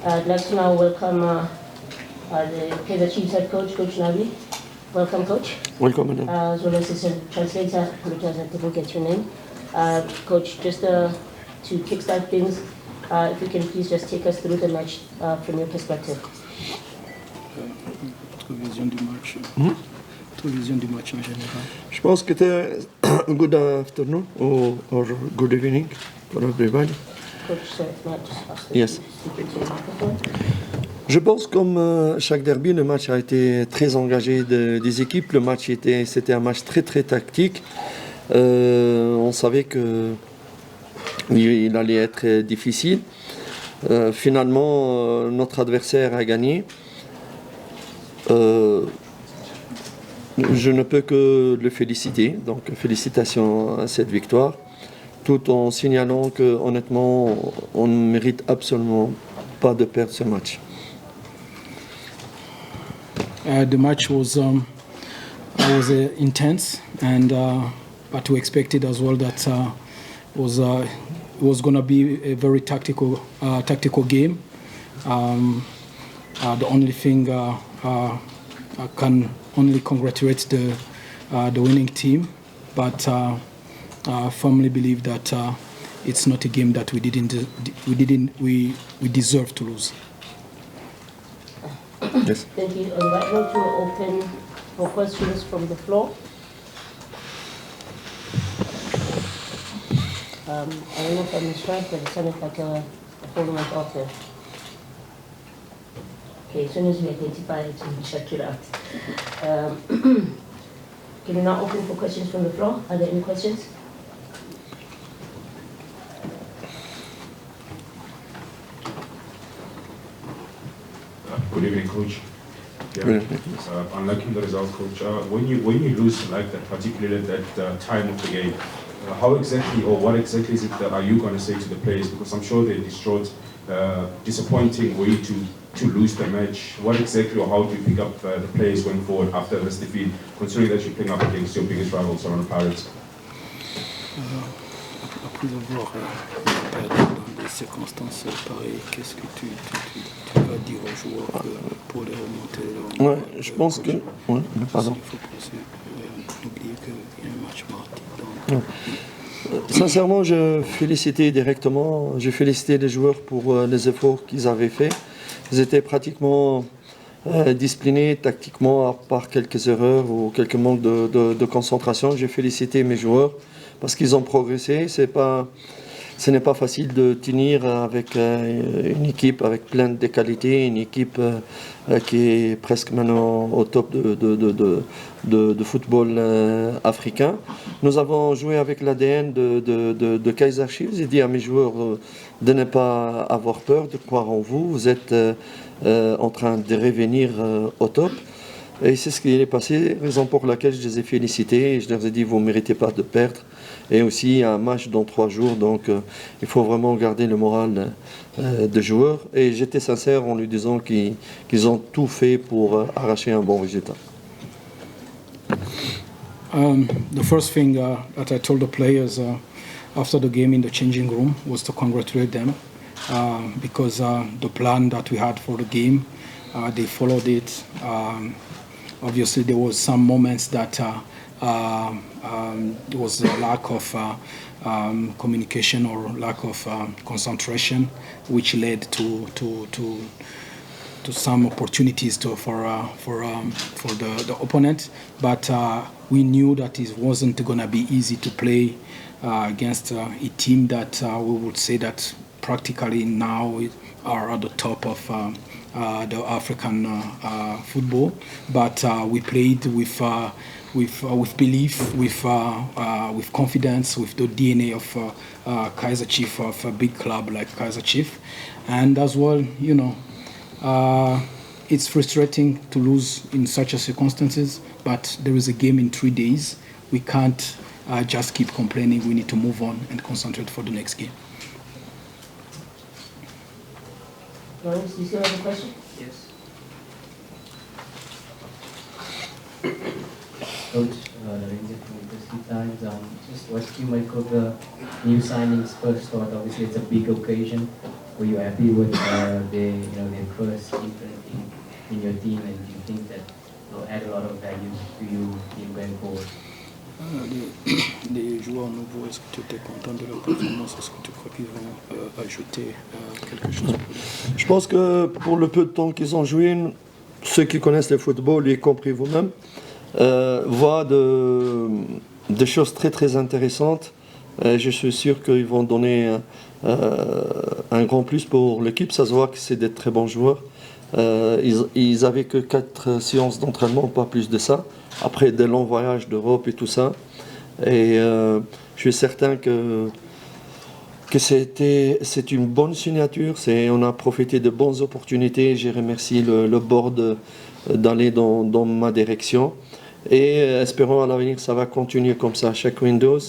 I'd like to now welcome the Kaizer Chiefs head coach, Coach Nabi. Welcome, Coach. Welcome, madam. As well as his translator, apologize I didn't get your name. Coach, just to kickstart things, if you can please just take us through the match from your perspective. Vision du match. Vision du match en général. Je pense que c'était good afternoon or good evening for everybody. Coach, sir, not just ask the Yes. speaker to the microphone. Je pense comme chaque derby, le match a été très engagé des équipes. Le match c'était un match très très tactique. On savait que il allait être difficile. Finalement, notre adversaire a gagné. Je ne peux que le féliciter. Donc félicitations à cette victoire, tout en signalant que honnêtement, on ne mérite absolument pas de perdre ce match. The match was intense, and but we expected as well that it was going to be a very tactical game. The only thing I can only congratulate the winning team, but I firmly believe that it's not a game that we deserve to lose. Yes. Thank you. On that note, we'll open for questions from the floor. I don't know if I'm strike, but it sounded like a phone went off there. Okay, as soon as we identify it, we'll check it out. Can we now open for questions from the floor? Are there any questions? Good evening, Coach. Yeah. Unlike the result, Coach, when you lose like that, particularly at that time of the game, how exactly or what exactly is it that are you going to say to the players? Because I'm sure they're distraught, disappointing way to lose the match. What exactly or how do you pick up the players going forward after this defeat, considering that you're playing up against your biggest rivals around the Pirates? Après avoir perdu dans des circonstances pareilles, qu'est-ce que tu vas dire aux joueurs pour les remonter? Ouais, je pense que... Ouais, pardon. Il faut oublier qu'il y a un match mardi. Sincèrement, je félicitais les joueurs pour les efforts qu'ils avaient faits. Ils étaient pratiquement disciplinés tactiquement, à part quelques erreurs ou quelques manques de concentration. J'ai félicité mes joueurs parce qu'ils ont progressé. Ce n'est pas facile de tenir avec une équipe avec plein de qualités, une équipe qui est presque maintenant au top de football africain. Nous avons joué avec l'ADN de Kaizer Chiefs. J'ai dit à mes joueurs de ne pas avoir peur, de croire en vous. Vous êtes en train de revenir au top. Et c'est ce qui est passé, raison pour laquelle je les ai félicités. Et je leur ai dit, vous ne méritez pas de perdre. Et aussi un match dans 3 jours, donc il faut vraiment garder le moral des joueurs. Et j'étais sincère en lui disant qu'ils ont tout fait pour arracher un bon résultat. The first thing that I told the players after the game in the changing room was to congratulate them because the plan that we had for the game, they followed it. Obviously, there was some moments that there was a lack of communication or lack of concentration, which led to some opportunities for the opponent. But we knew that it wasn't going to be easy to play against a team that we would say that practically now are at the top of the African football. But we played with belief, with confidence, with the DNA of Kaizer Chiefs, of a big club like Kaizer Chiefs. And as well, it's frustrating to lose in such a circumstances, but there is a game in 3 days. We can't just keep complaining. We need to move on and concentrate for the next game. Lawrence, do you still have a question? Yes. Coach, Narendra from Industry Times. Just what you make of the new signings first thought? Obviously, it's a big occasion. were you happy with their first in your team, and do you think that they'll add a lot of value to you in going forward? Les joueurs nouveaux, est-ce que tu étais content de leur performance? Est-ce que tu crois qu'ils vont ajouter quelque chose? Je pense que pour le peu de temps qu'ils ont joué, ceux qui connaissent le football, y compris vous-même, voient des choses très très intéressantes. Je suis sûr qu'ils vont donner un grand plus pour l'équipe. Ça se voit que c'est des très bons joueurs. Ils avaient que 4 séances d'entraînement, pas plus de ça, après des longs voyages d'Europe et tout ça. Et je suis certain que c'est une bonne signature. On a profité de bonnes opportunités. J'ai remercié le board d'aller dans ma direction. Et espérons à l'avenir que ça va continuer comme ça, chaque Windows.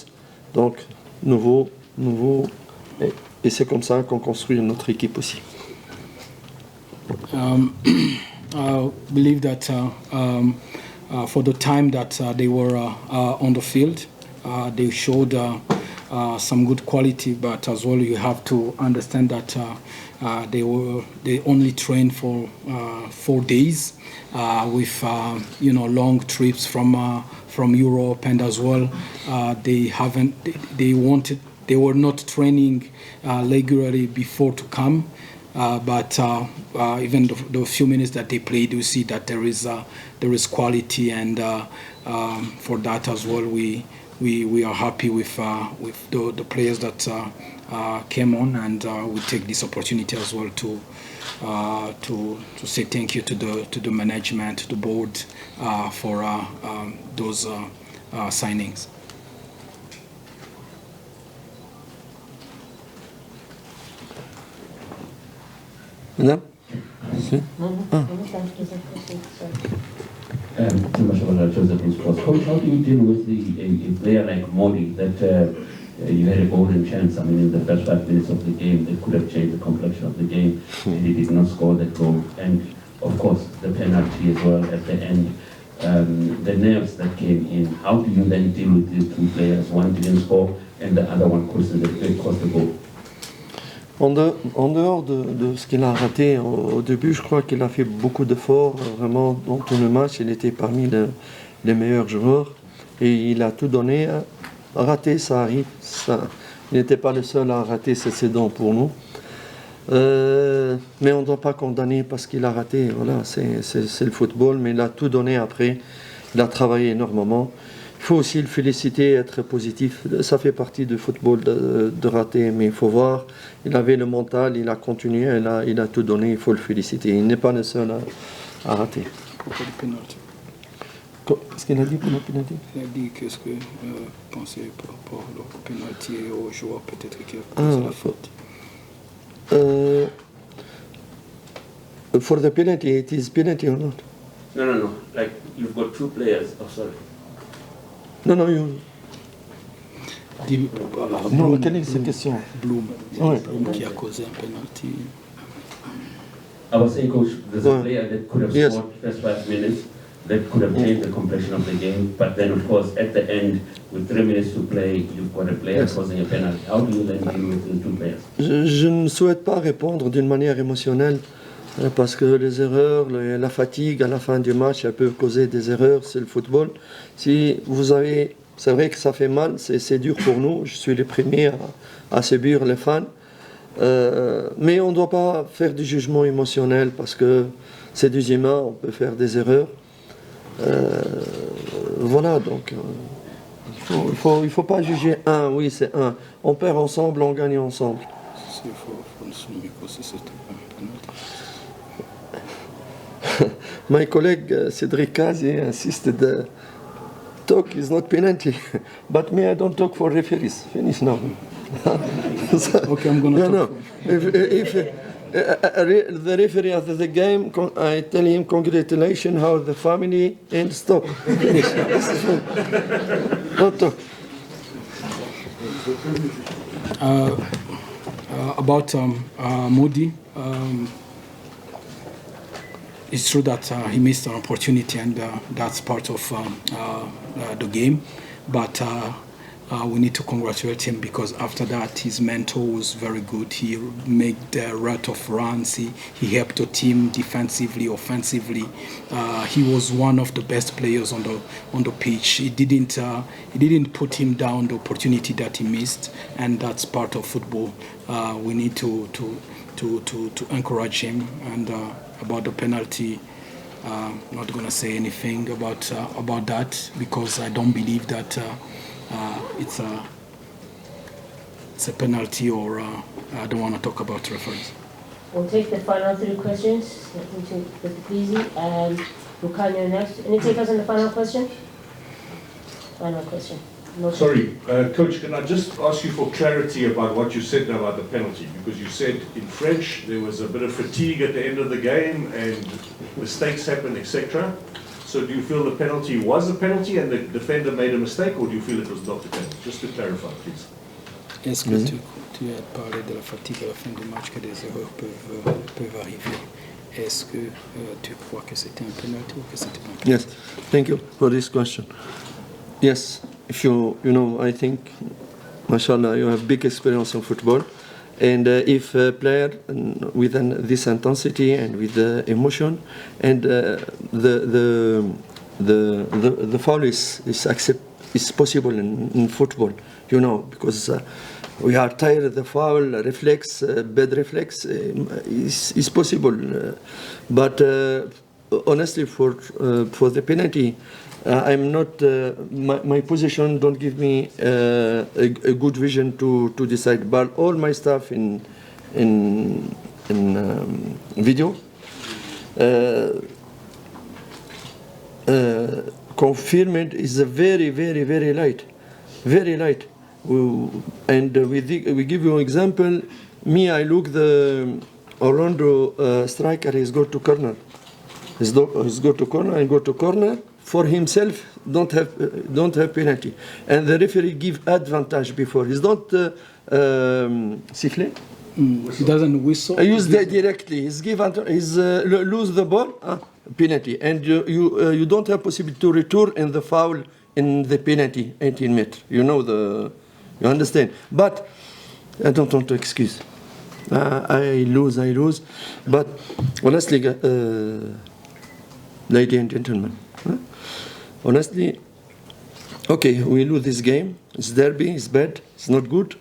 Donc, nouveau. Et c'est comme ça qu'on construit notre équipe aussi. I believe that for the time that they were on the field, they showed some good quality, but as well you have to understand that they only trained for 4 days with long trips from Europe, and as well they were not training regularly before to come. But even the few minutes that they played, you see that there is quality, and for that as well, we are happy with the players that came on, and we take this opportunity as well to say thank you to the management, to the board for those signings. Madame? Too much of Joseph in sports. Coach, how do you deal with a player like Modi that you had a golden chance? I mean, in the first 5 minutes of the game, they could have changed the complexion of the game, and he did not score that goal. And of course, the penalty as well at the end. The nerves that came in. How do you then deal with these two players? One didn't score, and the other one cost the goal. En dehors de ce qu'il a raté au début, je crois qu'il a fait beaucoup d'efforts. Vraiment, dans tout le match, il était parmi les meilleurs joueurs. Et il a tout donné. Rater, ça arrive. Il n'était pas le seul à rater cette saison pour nous. Mais on ne doit pas condamner parce qu'il a raté. Voilà, c'est le football, mais il a tout donné après. Il a travaillé énormément. Il faut aussi le féliciter, être positif. Ça fait partie du football de rater, mais il faut voir. Il avait le mental, il a continué, il a tout donné, il faut le féliciter. Il n'est pas le seul à rater. Pourquoi le penalty? Qu'est-ce qu'il a dit pour le penalty? Il a dit qu'est-ce que pensez par rapport au penalty et au joueur peut-être qui a causé la faute. For the penalty, it is penalty or not? No. Like, you've got two players. Oh, sorry. Non, Bloom, quelle est cette question? Bloom, Ouais. Bloom qui a causé un penalty. I was saying, Coach, there's a player that could have scored first 5 minutes, that could have changed the complexion of the game, but then, of course, at the end, with 3 minutes to play, you've got a player causing a penalty. How do you then deal with the two players? Je ne souhaite pas répondre d'une manière émotionnelle, parce que les erreurs, la fatigue à la fin du match, elles peuvent causer des erreurs, c'est le football. Si vous avez, c'est vrai que ça fait mal, c'est dur pour nous, je suis le premier à subir les fans, mais on ne doit pas faire du jugement émotionnel parce que c'est des humains, on peut faire des erreurs. Voilà, donc il faut pas juger un, oui c'est un. On perd ensemble, on gagne ensemble. My colleague Cedric Kazi insisted that talk is not penalty, but me I don't talk for referees. Finish now. Okay, I'm gonna talk. If the referee after the game, I tell him congratulations, how the family, and stop. Finish. Don't talk. About Modi, it's true that he missed an opportunity, and that's part of the game. But we need to congratulate him because after that his mentor was very good. He made a lot of runs. He helped the team defensively, offensively. He was one of the best players on the pitch. He didn't put him down the opportunity that he missed, and that's part of football. We need to encourage him. And about the penalty, not going to say anything about that because I don't believe that it's a penalty, or I don't want to talk about referees. We'll take the final 3 questions. I think to keep it easy. And Bukhari next. Any takers on the final question? Final question. No. Sorry, Coach, can I just ask you for clarity about what you said about the penalty? Because you said in French there was a bit of fatigue at the end of the game and mistakes happen, etc. So do you feel the penalty was a penalty and the defender made a mistake, or do you feel it was not a penalty? Just to clarify, please. Est-ce que tu as parlé de la fatigue à la fin du match, que des erreurs peuvent arriver? Est-ce que tu crois que c'était un penalty ou que c'était pas un penalty? Yes, thank you for this question. Yes, if you know, I think, mashallah, you have big experience in football, and if a player with this intensity and with the emotion, and the foul is possible in football, you know, because we are tired. The foul reflex, bad reflex, is possible, but honestly, for the penalty. I'm not. My position don't give me a good vision to decide. But all my stuff in video confirmed is a very light, very light. And we give you an example. Me, I look the Orlando striker. He's go to corner. He's go to corner and go to corner. For himself, don't have penalty, and the referee give advantage before. He's not siffler. He doesn't whistle. I use that directly. He's lose the ball, penalty, and you don't have possibility to return in the foul in the penalty 18 meters. You you understand. But I don't want to excuse. I lose. But honestly, ladies and gentlemen. Honestly, okay, we lose this game. It's derby, it's bad, it's not good.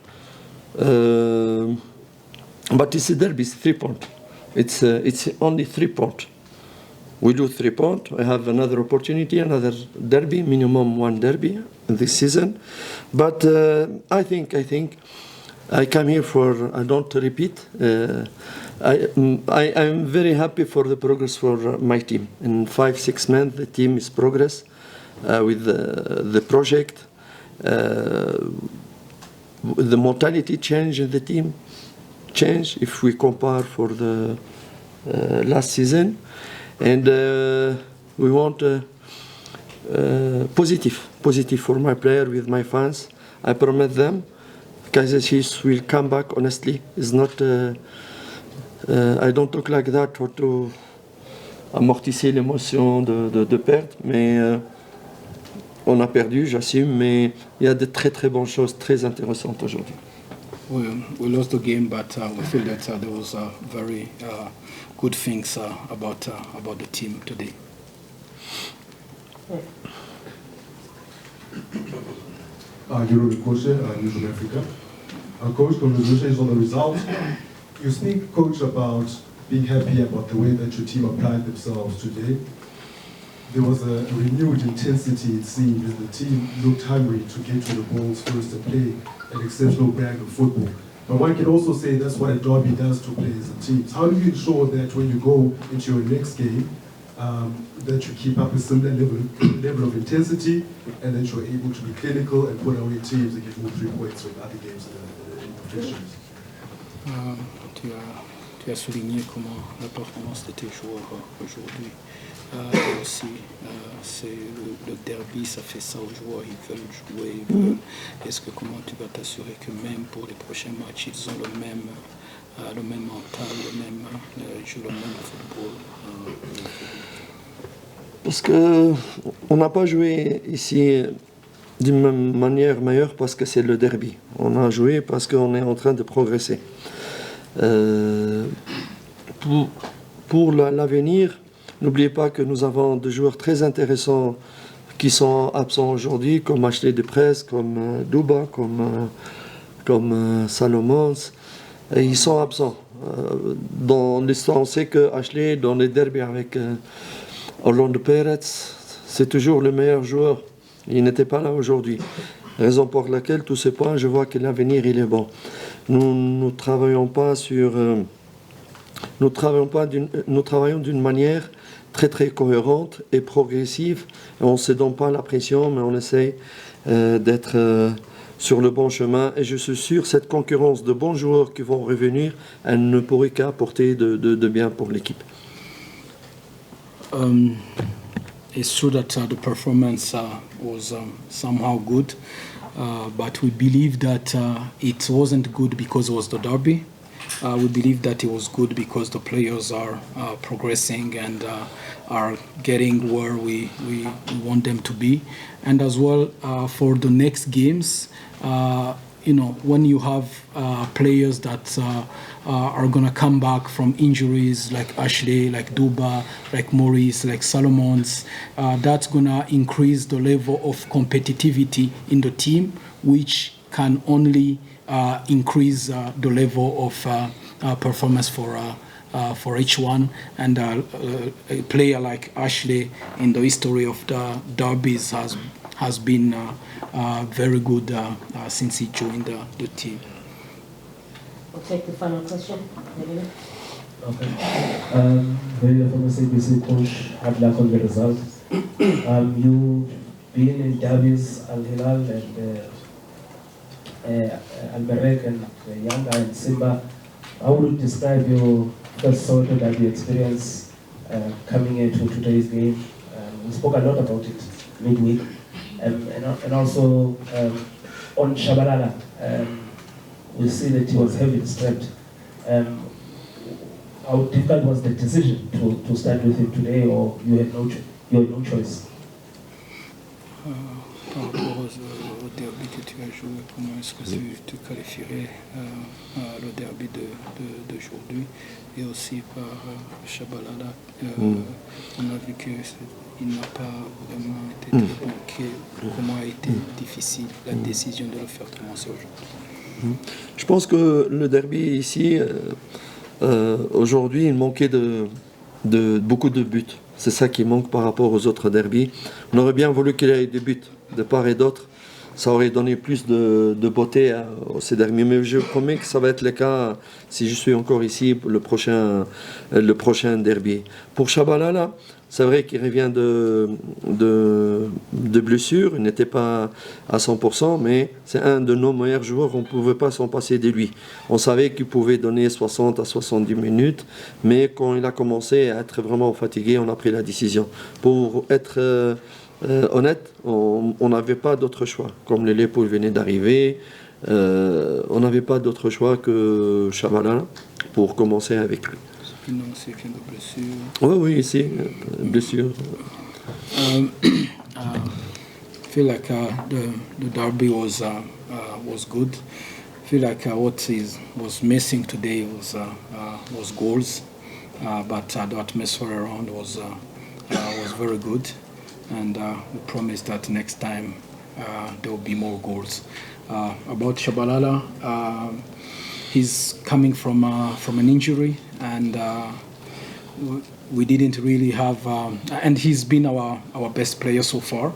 But it's a derby, it's 3 points. It's only 3 points. We do 3 points. I have another opportunity, another derby, minimum 1 derby this season. But I think I come here for, I don't repeat. I'm very happy for the progress for my team. In 5-6 months, the team is progress with the project. The mentality change in the team change if we compare for the last season. And we want positive for my player with my fans. I promise them Kaizer Chiefs will come back. Honestly, it's not. I don't talk like that to amortisser l'émotion de perdre, mais on a perdu, j'assume, mais il y a de très bonnes choses très intéressantes aujourd'hui. We lost the game, but we feel that there was very good things about the team today. Europe Coach, News of Africa. Coach, congratulations on the result. You speak, Coach, about being happy about the way that your team applied themselves today. There was a renewed intensity, it seemed, as the team looked hungry to get to the balls first and play an exceptional brand of football. But one can also say that's what a derby does to players and teams. How do you ensure that when you go into your next game, that you keep up a similar level of intensity, and that you're able to be clinical and put away teams that get more 3 points with other games in competitions? Tu as souligné comment la performance de tes joueurs aujourd'hui. Aussi, c'est le derby, ça fait ça aux joueurs, ils veulent jouer. Est-ce que comment tu vas t'assurer que même pour les prochains matchs, ils ont le même mental, ils jouent le même football? Parce que on n'a pas joué ici d'une manière meilleure parce que c'est le derby. On a joué parce qu'on est en train de progresser. Pour l'avenir, n'oubliez pas que nous avons des joueurs très intéressants qui sont absents aujourd'hui, comme Ashley de Presse, comme Duba, comme Salomons. Et ils sont absents. Dans l'histoire, on sait que Ashley, dans les derbys avec Orlando Pirates, c'est toujours le meilleur joueur. Il n'était pas là aujourd'hui. Raison pour laquelle, tous ces points, je vois que l'avenir, il est bon. Nous travaillons d'une manière très très cohérente et progressive. On ne se donne pas la pression, mais on essaye d'être sur le bon chemin. Et je suis sûr, cette concurrence de bons joueurs qui vont revenir, elle ne pourrait qu'apporter de bien pour l'équipe. It's true that the performance was somehow good, but we believe that it wasn't good because it was the derby. We believe that it was good because the players are progressing and are getting where we want them to be. And as well, for the next games, when you have players that are going to come back from injuries like Ashley, like Duba, like Maurice, like Solomons, that's going to increase the level of competitivity in the team, which can only increase the level of performance for each one. And a player like Ashley in the history of the derbies has been very good since he joined the team. We'll take the final question. Okay. Very from SABC coach, have luck on the result. You've been in derbies, Al Hilal and Al Merrek and Yanga and Simba. How would you describe your first sort of derby experience coming into today's game? We spoke a lot about it midweek. And also on Shabalala, we see that he was heavily strapped. How difficult was the decision to start with him today, or you had no choice? Par rapport au derby que tu as joué, comment est-ce que tu qualifierais le derby d'aujourd'hui et aussi par Shabalala? On a vu qu'il n'a pas vraiment été très bon. Comment a été difficile la décision de le faire commencer aujourd'hui? Je pense que le derby ici, aujourd'hui, il manquait de beaucoup de buts. C'est ça qui manque par rapport aux autres derbys. On aurait bien voulu qu'il y ait des buts de part et d'autre. Ça aurait donné plus de beauté à ces derbys. Mais je promets que ça va être le cas si je suis encore ici pour le prochain derby. Pour Shabalala, c'est vrai qu'il revient de blessure. Il n'était pas à 100%, mais c'est un de nos meilleurs joueurs. On ne pouvait pas s'en passer de lui. On savait qu'il pouvait donner 60 à 70 minutes, mais quand il a commencé à être vraiment fatigué, on a pris la décision. Pour être honnête, on n'avait pas d'autre choix. Comme les Lépo venaient d'arriver, on n'avait pas d'autre choix que Shabalala pour commencer avec lui. Oui, ici, blessure. I feel like the derby was good. I feel like what was missing today was goals, but the atmosphere around was very good, and we promise that next time there will be more goals. About Shabalala, he's coming from an injury, and we didn't really have, and he's been our best player so far.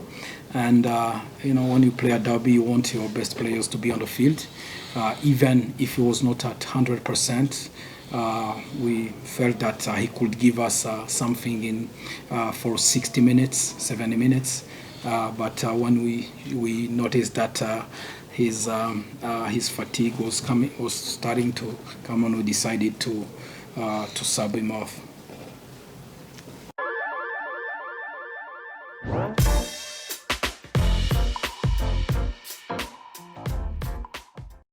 And when you play a derby, you want your best players to be on the field, even if he was not at 100%. We felt that he could give us something for 60 minutes, 70 minutes. But when we noticed that his fatigue was starting to come on, we decided to sub him off.